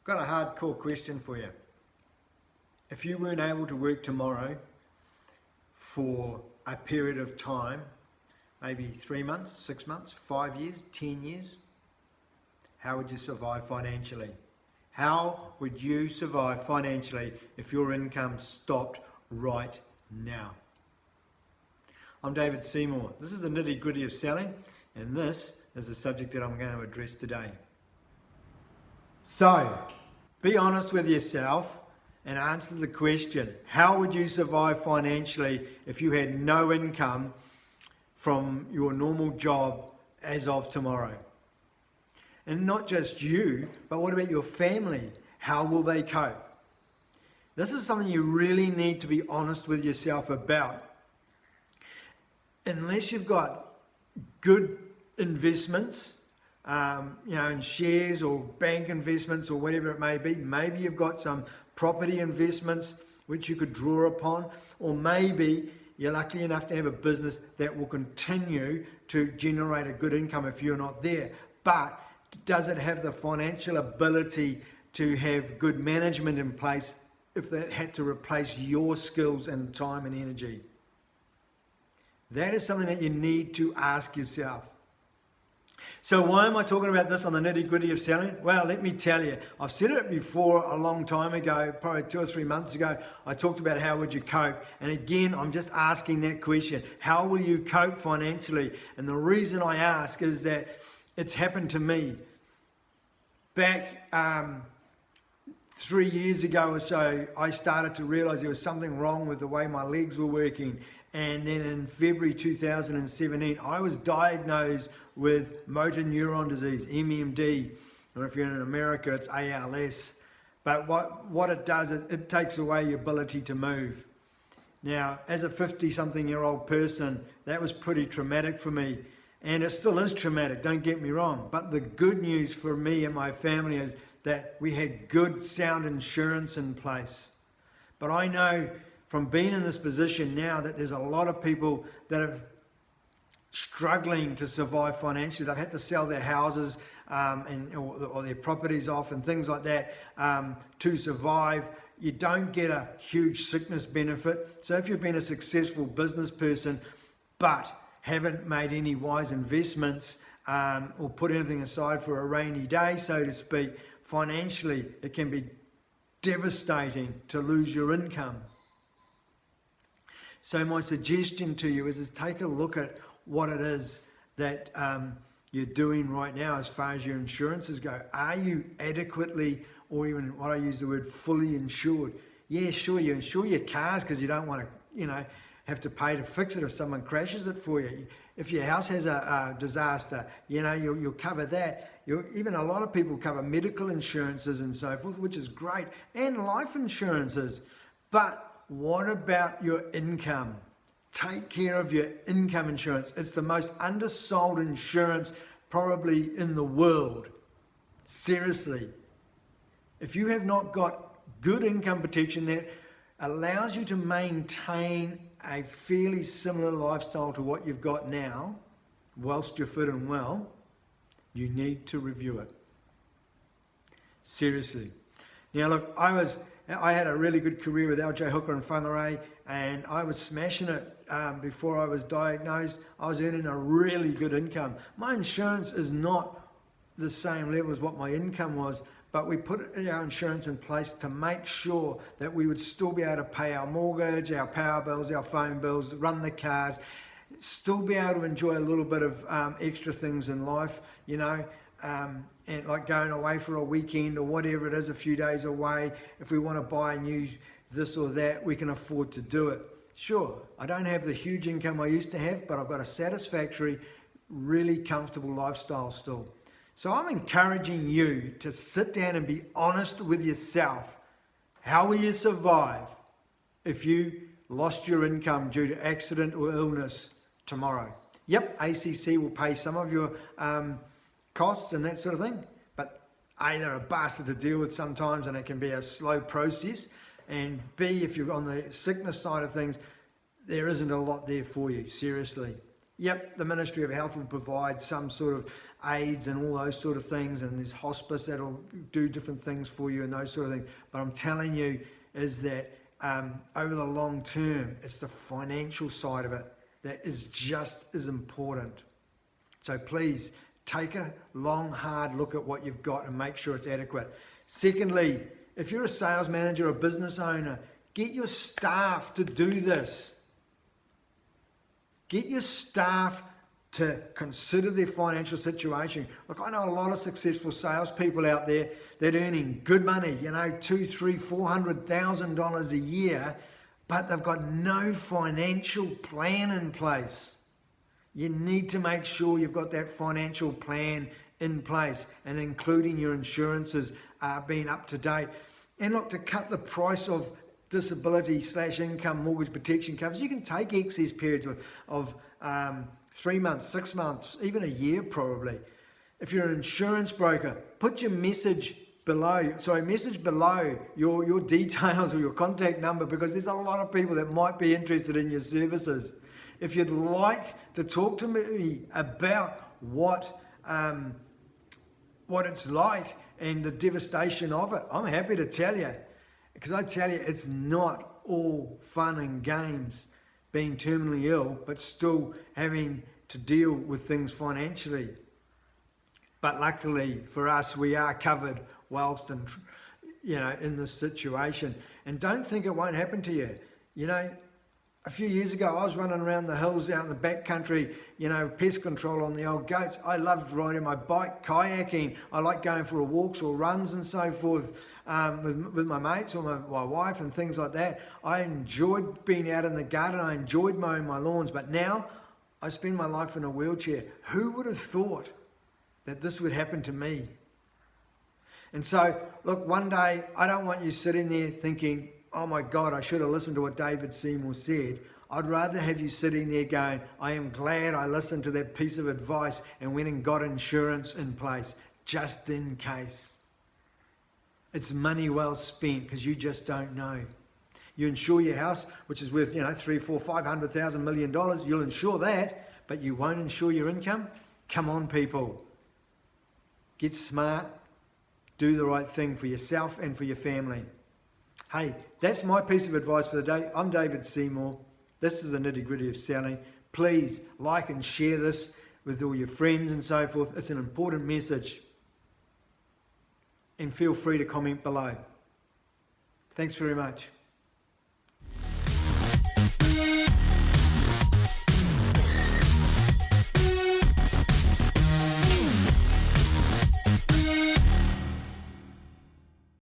Got a hardcore question for you. If you weren't able to work tomorrow for a period of time, maybe 3 months, 6 months, 5 years, 10 years, how would you survive financially? How would you survive financially if your income stopped right now? I'm David Seymour. This is the nitty-gritty of selling, and this is the subject that I'm going to address today. So, be honest with yourself and answer the question, how would you survive financially if you had no income from your normal job as of tomorrow? And not just you, but what about your family? How will they cope? This is something you really need to be honest with yourself about. Unless you've got good investments, in shares or bank investments or whatever it may be. Maybe you've got some property investments which you could draw upon, or maybe you're lucky enough to have a business that will continue to generate a good income if you're not there. But does it have the financial ability to have good management in place if that had to replace your skills and time and energy? That is something that you need to ask yourself. So why am I talking about this on the nitty-gritty of selling? Well, let me tell you, I've said it before a long time ago, probably 2 or 3 months ago. I talked about how would you cope. And again, I'm just asking that question. How will you cope financially? And the reason I ask is that it's happened to me. Back 3 years ago or so, I started to realize there was something wrong with the way my legs were working. And then in February 2017, I was diagnosed with motor neuron disease, MND, or if you're in America, it's ALS. But what it does, it takes away your ability to move. Now, as a 50-something-year-old person, that was pretty traumatic for me. And it still is traumatic, don't get me wrong. But the good news for me and my family is that we had good, sound insurance in place. But I know from being in this position now that there's a lot of people that are struggling to survive financially. They've had to sell their houses or their properties off and things like that to survive. You don't get a huge sickness benefit. So if you've been a successful business person but haven't made any wise investments or put anything aside for a rainy day, so to speak, financially it can be devastating to lose your income. So my suggestion to you is take a look at what it is that you're doing right now as far as your insurances go. Are you adequately, or even what I use the word, fully insured? Yeah, sure, you insure your cars because you don't want to, have to pay to fix it if someone crashes it for you. If your house has a disaster, you'll cover that. Even a lot of people cover medical insurances and so forth, which is great, and life insurances. But what about your income? Take care of your income insurance. It's the most undersold insurance probably in the world. Seriously. If you have not got good income protection that allows you to maintain a fairly similar lifestyle to what you've got now, whilst you're fit and well, you need to review it. Seriously. Now look, I had a really good career with LJ Hooker and Whangarei, and I was smashing it before I was diagnosed. I was earning a really good income. My insurance is not the same level as what my income was, but we put our insurance in place to make sure that we would still be able to pay our mortgage, our power bills, our phone bills, run the cars, still be able to enjoy a little bit of extra things in life, and like going away for a weekend or whatever it is, a few days away. If we want to buy a new this or that, we can afford to do it. Sure, I don't have the huge income I used to have, but I've got a satisfactory, really comfortable lifestyle still. So I'm encouraging you to sit down and be honest with yourself. How will you survive if you lost your income due to accident or illness tomorrow? Yep, ACC will pay some of your costs and that sort of thing, but A, they're a bastard to deal with sometimes and it can be a slow process, and B, if you're on the sickness side of things, there isn't a lot there for you, seriously. Yep, the Ministry of Health will provide some sort of aids and all those sort of things, and there's hospice that'll do different things for you and those sort of things. But I'm telling you is that over the long term, it's the financial side of it that is just as important. So please take a long, hard look at what you've got and make sure it's adequate. Secondly, if you're a sales manager or a business owner, get your staff to do this. Get your staff to consider their financial situation. Look, I know a lot of successful salespeople out there that are earning good money, you know, $200,000, $300,000, $400,000 a year, but they've got no financial plan in place. You need to make sure you've got that financial plan in place, and including your insurances being up to date. And look, to cut the price of disability/income mortgage protection covers, you can take excess periods of 3 months, 6 months, even a year probably. If you're an insurance broker, put your message below your details or your contact number, because there's a lot of people that might be interested in your services. If you'd like to talk to me about what it's like and the devastation of it, I'm happy to tell you. Because I tell you, it's not all fun and games being terminally ill, but still having to deal with things financially. But luckily for us, we are covered whilst in this situation. And don't think it won't happen to you. You know, a few years ago, I was running around the hills out in the back country, you know, pest control on the old goats. I loved riding my bike, kayaking. I like going for walks or runs and so forth with my mates or my wife and things like that. I enjoyed being out in the garden. I enjoyed mowing my lawns. But now I spend my life in a wheelchair. Who would have thought that this would happen to me? And so, look, one day, I don't want you sitting there thinking, oh my God, I should have listened to what David Seymour said. I'd rather have you sitting there going, I am glad I listened to that piece of advice and went and got insurance in place, just in case. It's money well spent, because you just don't know. You insure your house, which is worth, $300,000, $400,000, $500,000, $1 million. You'll insure that, but you won't insure your income? Come on, people. Get smart. Do the right thing for yourself and for your family. Hey, that's my piece of advice for the day. I'm David Seymour. This is the Nitty Gritty of Selling. Please like and share this with all your friends and so forth. It's an important message. And feel free to comment below. Thanks very much.